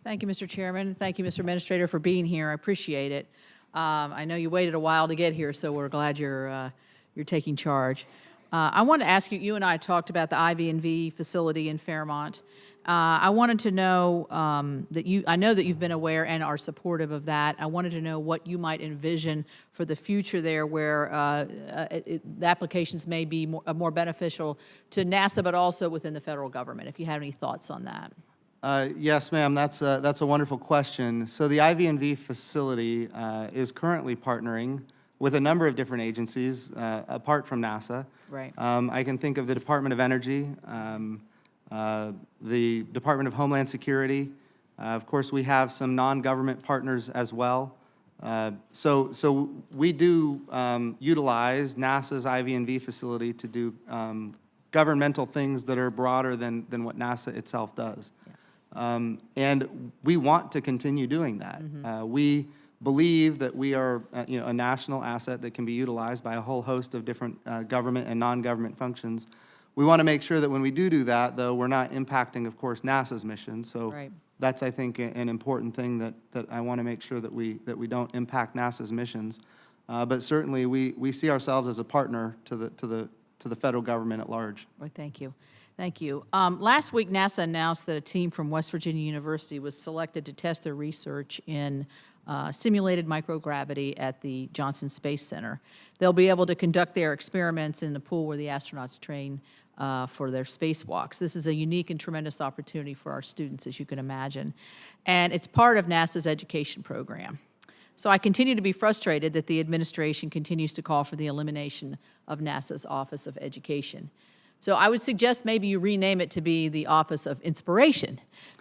Thank you, Mr. Chairman. Thank you, Mr. Administrator, for being here. I appreciate it. I know you waited a while to get here, so we're glad you're taking charge. I wanted to ask you, you and I talked about the IV&V facility in Fairmont. I wanted to know I know that you've been aware and are supportive of that. I wanted to know what you might envision for the future there where the applications may be more beneficial to NASA, but also within the federal government, if you have any thoughts on that. Yes, ma'am, that's a wonderful question. So the IV&V facility is currently partnering with a number of different agencies apart from NASA. Right. I can think of the Department of Energy, the Department of Homeland Security. Of course, we have some non-government partners as well. So we do utilize NASA's IV&V facility to do governmental things that are broader than what NASA itself does. Yeah. And we want to continue doing that. Mm-hmm. We believe that we are a national asset that can be utilized by a whole host of different government and non-government functions. We want to make sure that when we do that, though, we're not impacting, of course, NASA's mission. So right. That's, I think, an important thing that I want to make sure that we don't impact NASA's missions. But certainly, we see ourselves as a partner to the federal government at large. Well, thank you. Thank you. Last week, NASA announced that a team from West Virginia University was selected to test their research in simulated microgravity at the Johnson Space Center. They'll be able to conduct their experiments in the pool where the astronauts train for their spacewalks. This is a unique and tremendous opportunity for our students, as you can imagine. And it's part of NASA's education program. So I continue to be frustrated that the administration continues to call for the elimination of NASA's Office of Education. So I would suggest maybe you rename it to be the Office of Inspiration,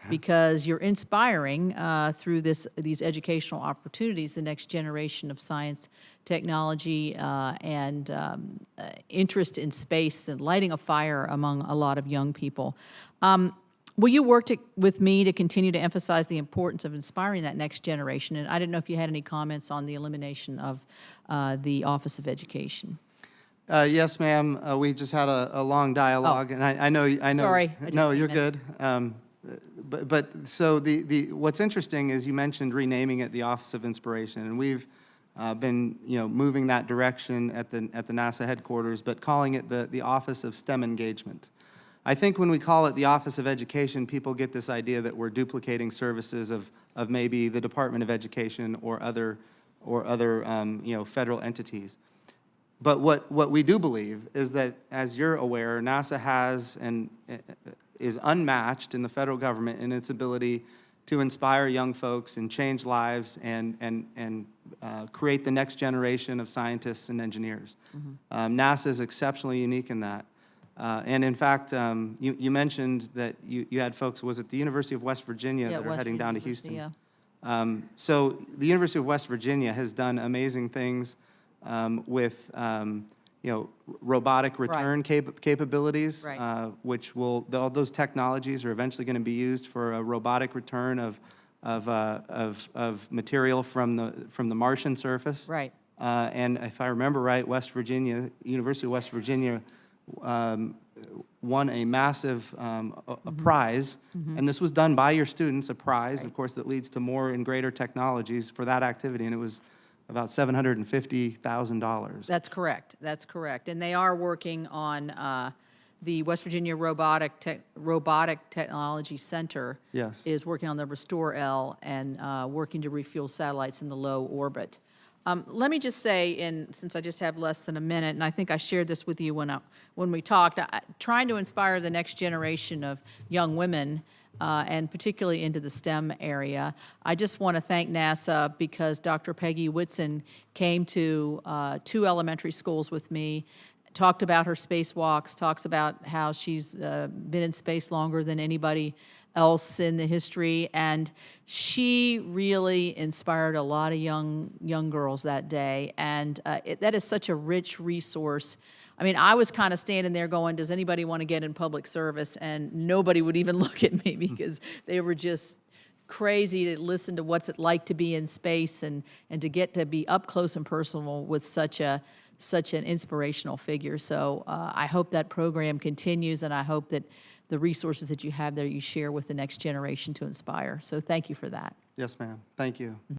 because you're inspiring through these educational opportunities the next generation of science, technology, and interest in space and lighting a fire among a lot of young people. Will you work with me to continue to emphasize the importance of inspiring that next generation? And I didn't know if you had any comments on the elimination of the Office of Education. Yes, ma'am. We just had a long dialogue, and I know. Sorry. No, you're good. But so what's interesting is you mentioned renaming it the Office of Inspiration, and we've been moving that direction at the NASA headquarters, but calling it the Office of STEM Engagement. I think when we call it the Office of Education, people get this idea that we're duplicating services of maybe the Department of Education or other federal entities. But what we do believe is that, as you're aware, NASA has and is unmatched in the federal government in its ability to inspire young folks and change lives and create the next generation of scientists and engineers. Mm-hmm. NASA is exceptionally unique in that. And in fact, you mentioned that you had folks, was it the University of West Virginia that are heading down to Houston? Yeah. So the University of West Virginia has done amazing things with robotic return capabilities, right. Which all those technologies are eventually going to be used for a robotic return of material from the Martian surface. Right. And if I remember right, University of West Virginia won a massive a prize, mm-hmm. and this was done by your students, a prize, right. Of course, that leads to more and greater technologies for that activity, and it was about $750,000. That's correct. That's correct. And they are working on the West Virginia Robotic Technology Center. Yes. Is working on the Restore-L and working to refuel satellites in the low orbit. Let me just say, since I just have less than a minute, and I think I shared this with you when we talked, trying to inspire the next generation of young women and particularly into the STEM area. I just want to thank NASA because Dr. Peggy Whitson came to 2 elementary schools with me, talked about her spacewalks, talks about how she's been in space longer than anybody else in the history, and she really inspired a lot of young girls that day, and that is such a rich resource. I mean, I was kind of standing there going, does anybody want to get in public service? And nobody would even look at me because they were just crazy to listen to what's it like to be in space and to get to be up close and personal with such an inspirational figure. So I hope that program continues, and I hope that the resources that you have there, you share with the next generation to inspire. So thank you for that. Yes, ma'am. Thank you.